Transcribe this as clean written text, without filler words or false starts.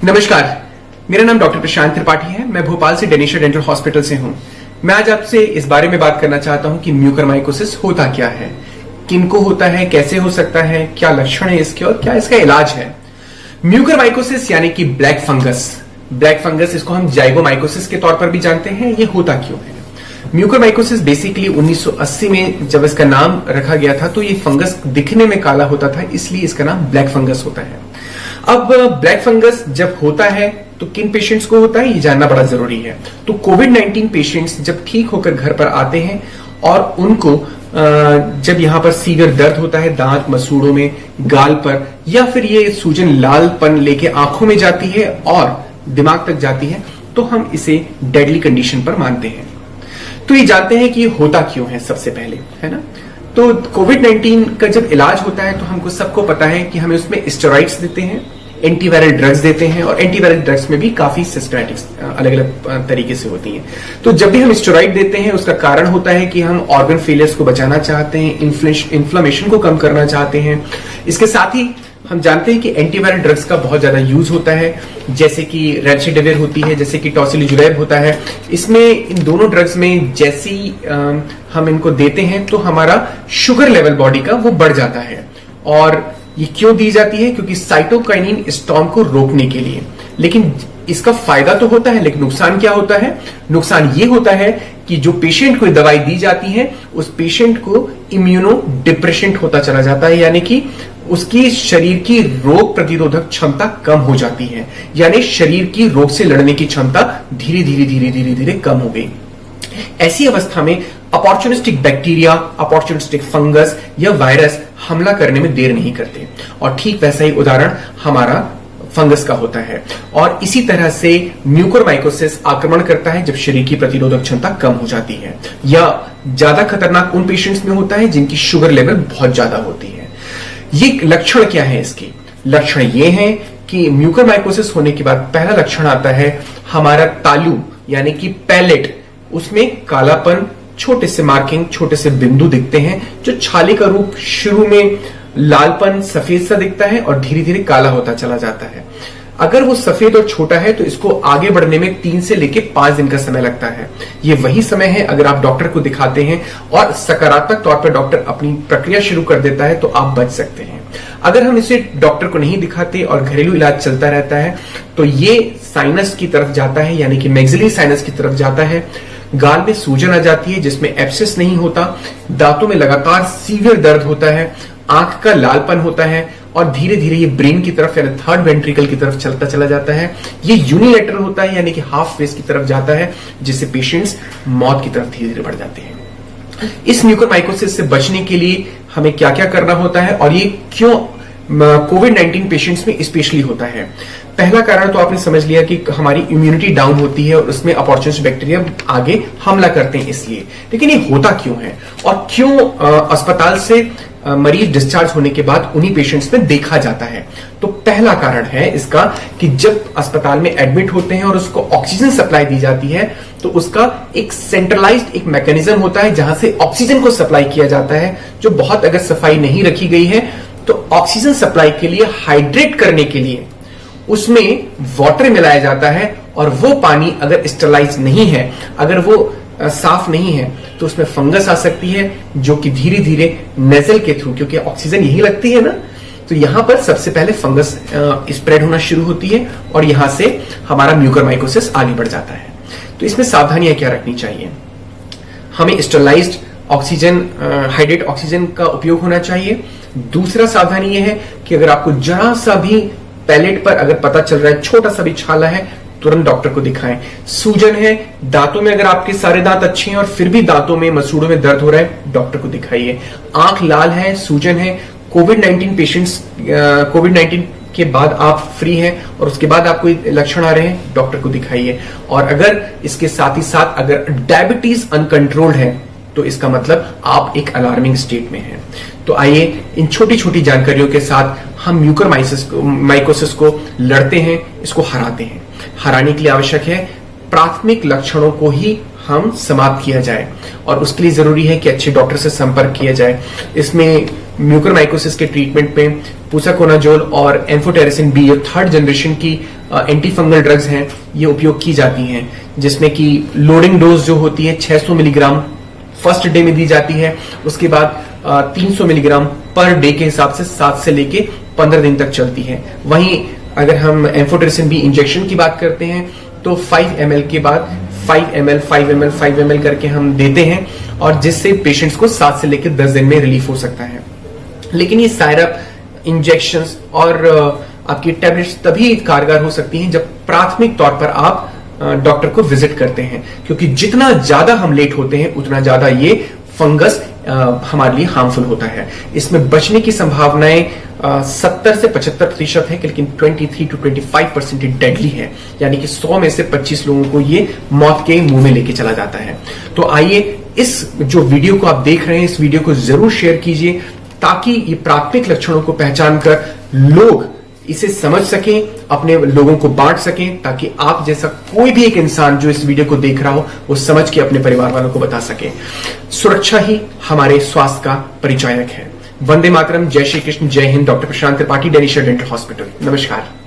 नमस्कार, मेरा नाम डॉक्टर प्रशांत त्रिपाठी है। मैं भोपाल से डेनिशा डेंटल हॉस्पिटल से हूं। मैं आज आपसे इस बारे में बात करना चाहता हूं कि म्यूकरमाइकोसिस होता क्या है, किनको होता है, कैसे हो सकता है, क्या लक्षण है इसके और क्या इसका इलाज है। म्यूकरमाइकोसिस यानी कि ब्लैक फंगस इसको हम जाइगोमाइकोसिस के तौर पर भी जानते हैं। ये होता क्यों है? म्यूकरमाइकोसिस बेसिकली 1980 में जब इसका नाम रखा गया था तो ये फंगस दिखने में काला होता था, इसलिए इसका नाम ब्लैक फंगस होता है। अब ब्लैक फंगस जब होता है तो किन पेशेंट्स को होता है ये जानना बड़ा जरूरी है। तो कोविड-19 पेशेंट्स जब ठीक होकर घर पर आते हैं और उनको जब यहां पर सीवियर दर्द होता है दांत, मसूड़ों में, गाल पर, या फिर ये सूजन लालपन लेके आंखों में जाती है और दिमाग तक जाती है, तो हम इसे डेडली कंडीशन पर मानते हैं। तो ये जानते हैं कि ये होता क्यों है सबसे पहले, है ना। तो कोविड-19 का जब इलाज होता है तो हमको सबको पता है कि हमें उसमें स्टेरॉइड्स देते हैं, एंटीवायरल ड्रग्स देते हैं, और एंटीवायरल ड्रग्स में भी काफी सिस्टमैटिक्स अलग अलग तरीके से होती हैं। तो जब भी हम स्टेरॉइड देते हैं उसका कारण होता है कि हम ऑर्गन फेलियर्स को बचाना चाहते हैं, इन्फ्लेमेशन को कम करना चाहते हैं। इसके साथ ही हम जानते हैं कि एंटीवायरल ड्रग्स का बहुत ज्यादा यूज होता है, जैसे कि रेमडेसिविर होती है, जैसे कि टोसिलिजुमैब होता है। इसमें इन दोनों ड्रग्स में जैसी हम इनको देते हैं तो हमारा शुगर लेवल बॉडी का वो बढ़ जाता है। और ये क्यों दी जाती है? क्योंकि साइटोकाइनिन स्टॉर्म को रोकने के लिए। लेकिन इसका फायदा तो होता है, लेकिन नुकसान क्या होता है? नुकसान ये होता है कि जो पेशेंट को दवाई दी जाती है उस पेशेंट को इम्यूनो डिप्रेशेंट होता चला जाता है, यानी कि उसकी शरीर की रोग प्रतिरोधक क्षमता कम हो जाती है, यानी शरीर की रोग से लड़ने की क्षमता धीरे धीरे कम हो गई। ऐसी अवस्था में अपॉर्चुनिस्टिक बैक्टीरिया, अपॉर्चुनिस्टिक फंगस या वायरस हमला करने में देर नहीं करते, और ठीक वैसा ही उदाहरण हमारा फंगस का होता है। और इसी तरह से म्यूकरमाइकोसिस आक्रमण करता है जब शरीर की प्रतिरोधक क्षमता कम हो जाती है, या ज्यादा खतरनाक उन पेशेंट्स में होता है जिनकी शुगर लेवल बहुत ज्यादा होती है। ये लक्षण क्या है इसके? लक्षण ये हैं कि म्यूकरमाइकोसिस होने के बाद पहला लक्षण आता है हमारा तालू यानी कि पैलेट, उसमें कालापन, छोटे से मार्किंग, छोटे से बिंदु दिखते हैं, जो छाले का रूप शुरू में लालपन सफेद सा दिखता है और धीरे धीरे काला होता चला जाता है। अगर वो सफेद और छोटा है तो इसको आगे बढ़ने में 3 से लेकर 5 दिन का समय लगता है। ये वही समय है अगर आप डॉक्टर को दिखाते हैं और सकारात्मक तौर पर डॉक्टर अपनी प्रक्रिया शुरू कर देता है तो आप बच सकते हैं। अगर हम इसे डॉक्टर को नहीं दिखाते और घरेलू इलाज चलता रहता है तो ये साइनस की तरफ जाता है, यानी कि मैक्सिलरी साइनस की तरफ जाता है। गाल में सूजन आ जाती है जिसमें एब्सेस नहीं होता, दांतों में लगातार सीवियर दर्द होता है, आंख का लालपन होता है, और धीरे धीरे ये ब्रेन की तरफ यानी थर्ड वेंट्रिकल की तरफ चलता चला जाता है। ये यूनिलैटरल होता है, यानी कि हाफ फेस की तरफ जाता है, जिससे पेशेंट्स मौत की तरफ धीरे धीरे बढ़ जाते हैं। इस म्यूकरमाइकोसिस से बचने के लिए हमें क्या क्या करना होता है और ये क्यों कोविड-19 पेशेंट्स में स्पेशली होता है? पहला कारण तो आपने समझ लिया कि हमारी इम्यूनिटी डाउन होती है और उसमें अपॉर्चुनिस्टिक बैक्टीरिया आगे हमला करते हैं इसलिए। लेकिन ये होता क्यों है और क्यों अस्पताल से मरीज डिस्चार्ज होने के बाद उन्हीं पेशेंट्स में देखा जाता है? तो पहला कारण है इसका कि जब अस्पताल में एडमिट होते हैं और उसको ऑक्सीजन सप्लाई दी जाती है तो उसका एक सेंट्रलाइज्ड एक मैकेनिज्म होता है जहां से ऑक्सीजन को सप्लाई किया जाता है, जो बहुत अगर सफाई नहीं रखी गई है तो ऑक्सीजन सप्लाई के लिए हाइड्रेट करने के लिए उसमें वाटर मिलाया जाता है, और वो पानी अगर स्टरलाइज नहीं है, अगर वो साफ नहीं है तो उसमें फंगस आ सकती है, जो कि धीरे धीरे नेजल के थ्रू, क्योंकि ऑक्सीजन यही लगती है ना, तो यहां पर सबसे पहले फंगस स्प्रेड होना शुरू होती है और यहां से हमारा म्यूकरमाइकोसिस आगे बढ़ जाता है। तो इसमें सावधानियां क्या रखनी चाहिए? हमें स्टरलाइज्ड ऑक्सीजन, हाइड्रेट ऑक्सीजन का उपयोग होना चाहिए। दूसरा सावधानी यह है कि अगर आपको जरा सा भी पैलेट पर अगर पता चल रहा है, छोटा सा भी छाला है, तुरंत डॉक्टर को दिखाएं। सूजन है दांतों में, अगर आपके सारे दांत अच्छे हैं और फिर भी दांतों में, मसूड़ों में दर्द हो रहा है, डॉक्टर को दिखाइए। आंख लाल है, सूजन है, कोविड-19 पेशेंट्स, कोविड-19 के बाद आप फ्री हैं और उसके बाद आपको लक्षण आ रहे हैं, डॉक्टर को दिखाइए। और अगर इसके साथ ही साथ अगर डायबिटीज अनकंट्रोल्ड है तो इसका मतलब आप एक अलार्मिंग स्टेट में हैं। तो आइए इन छोटी छोटी जानकारियों के साथ हम म्यूकरमाइकोसिस को लड़ते हैं, इसको हराते हैं। हराने के लिए आवश्यक है प्राथमिक लक्षणों को ही हम समाप्त किया जाए, और उसके लिए जरूरी है कि अच्छे डॉक्टर से संपर्क किया जाए। इसमें म्यूकरमाइकोसिस के ट्रीटमेंट में पुसाकोनाजोल और एम्फोटेरिसिन बी, थर्ड जनरेशन की एंटी फंगल ड्रग्स हैं ये उपयोग की जाती हैं, जिसमें कि लोडिंग डोज जो होती है 600 मिलीग्राम फर्स्ट डे में दी जाती है, उसके बाद 300 मिलीग्राम पर डे के हिसाब से 7 से लेके 15 दिन तक चलती है। वहीं अगर हम एम्फोटेरिसिन बी इंजेक्शन की बात करते हैं तो 5 ml के बाद 5 ml 5 ml 5 ml करके हम देते हैं, और जिससे पेशेंट्स को 7 से लेकर 10 दिन में रिलीफ हो सकता है। लेकिन ये सायरप, इंजेक्शंस और आपकी टैबलेट्स तभी कारगर हो सकती हैं जब प्राथमिक तौर पर आप डॉक्टर को विजिट करते हैं, क्योंकि जितना ज्यादा हम लेट होते हैं उतना ज्यादा ये फंगस हमारे लिए हार्मफुल होता है। इसमें बचने की संभावनाएं 70 से 75% है, लेकिन 23 to 25% डेडली है, यानी कि 100 में से 25 लोगों को ये मौत के मुंह में लेके चला जाता है। तो आइए इस जो वीडियो को आप देख रहे हैं, इस वीडियो को जरूर शेयर कीजिए, ताकि ये प्राथमिक लक्षणों को पहचान कर लोग इसे समझ सकें, अपने लोगों को बांट सकें, ताकि आप जैसा कोई भी एक इंसान जो इस वीडियो को देख रहा हो वो समझ के अपने परिवार वालों को बता सके। सुरक्षा ही हमारे स्वास्थ्य का परिचायक है। वंदे मातरम, जय श्री कृष्ण, जय हिंद। डॉक्टर प्रशांत त्रिपाठी, डैनिशर डेंटल हॉस्पिटल। नमस्कार।